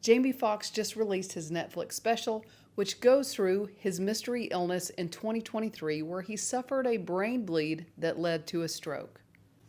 Jamie Foxx just released his Netflix special, which goes through his mystery illness in 2023 where he suffered a brain bleed that led to a stroke.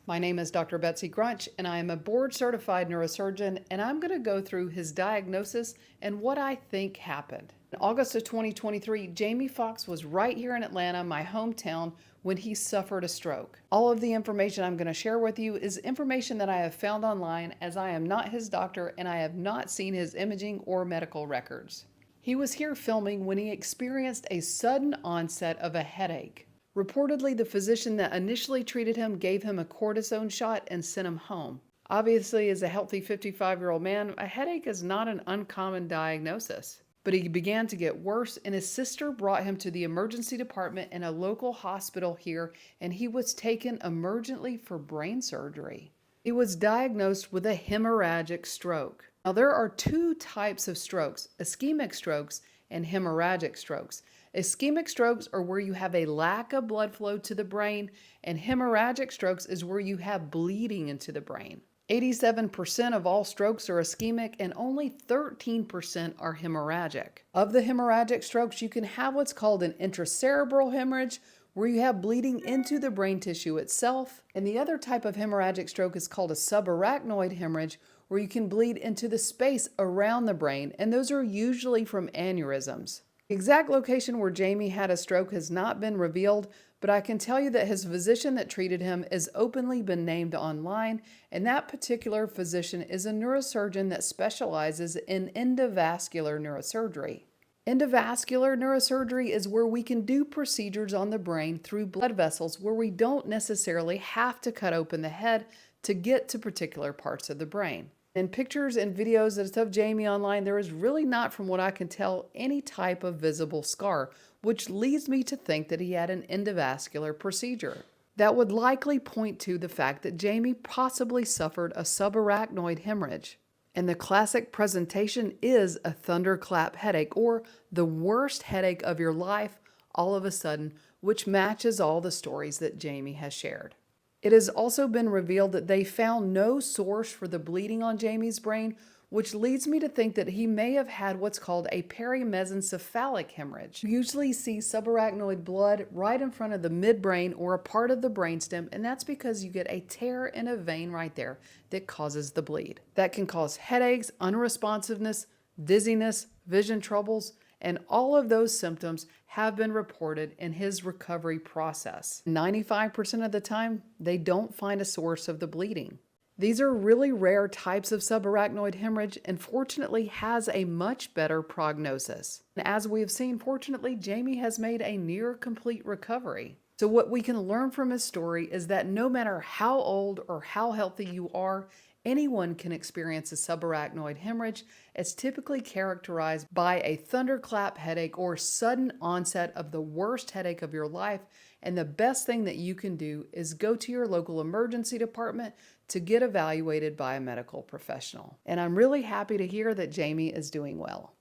My name is Dr. Betsy Grunch, and I am a board-certified neurosurgeon, and I'm going to go through his diagnosis and what I think happened. In August of 2023, Jamie Foxx was right here in Atlanta, my hometown, when he suffered a stroke. All of the information I'm going to share with you is information that I have found online, as I am not his doctor and I have not seen his imaging or medical records. He was here filming when he experienced a sudden onset of a headache. Reportedly, the physician that initially treated him gave him a cortisone shot and sent him home. Obviously, as a healthy 55-year-old man, a headache is not an uncommon diagnosis. But he began to get worse, and his sister brought him to the emergency department in a local hospital here, and he was taken emergently for brain surgery. He was diagnosed with a hemorrhagic stroke. Now, there are two types of strokes, ischemic strokes and hemorrhagic strokes. Ischemic strokes are where you have a lack of blood flow to the brain, and hemorrhagic strokes is where you have bleeding into the brain. 87% of all strokes are ischemic and only 13% are hemorrhagic. Of the hemorrhagic strokes, you can have what's called an intracerebral hemorrhage, where you have bleeding into the brain tissue itself. And the other type of hemorrhagic stroke is called a subarachnoid hemorrhage, where you can bleed into the space around the brain, and those are usually from aneurysms. The exact location where Jamie had a stroke has not been revealed, but I can tell you that his physician that treated him has openly been named online, and that particular physician is a neurosurgeon that specializes in endovascular neurosurgery. Endovascular neurosurgery is where we can do procedures on the brain through blood vessels where we don't necessarily have to cut open the head to get to particular parts of the brain. In pictures and videos that's of Jamie online, there is really not, from what I can tell, any type of visible scar, which leads me to think that he had an endovascular procedure. That would likely point to the fact that Jamie possibly suffered a subarachnoid hemorrhage. And the classic presentation is a thunderclap headache, or the worst headache of your life all of a sudden, which matches all the stories that Jamie has shared. It has also been revealed that they found no source for the bleeding on Jamie's brain, which leads me to think that he may have had what's called a perimesencephalic hemorrhage. You usually see subarachnoid blood right in front of the midbrain or a part of the brainstem, and that's because you get a tear in a vein right there that causes the bleed. That can cause headaches, unresponsiveness, dizziness, vision troubles, and all of those symptoms have been reported in his recovery process. 95% of the time, they don't find a source of the bleeding. These are really rare types of subarachnoid hemorrhage and fortunately has a much better prognosis. And as we have seen, fortunately, Jamie has made a near complete recovery. So what we can learn from his story is that no matter how old or how healthy you are, anyone can experience a subarachnoid hemorrhage. It's typically characterized by a thunderclap headache or sudden onset of the worst headache of your life. And the best thing that you can do is go to your local emergency department to get evaluated by a medical professional. And I'm really happy to hear that Jamie is doing well.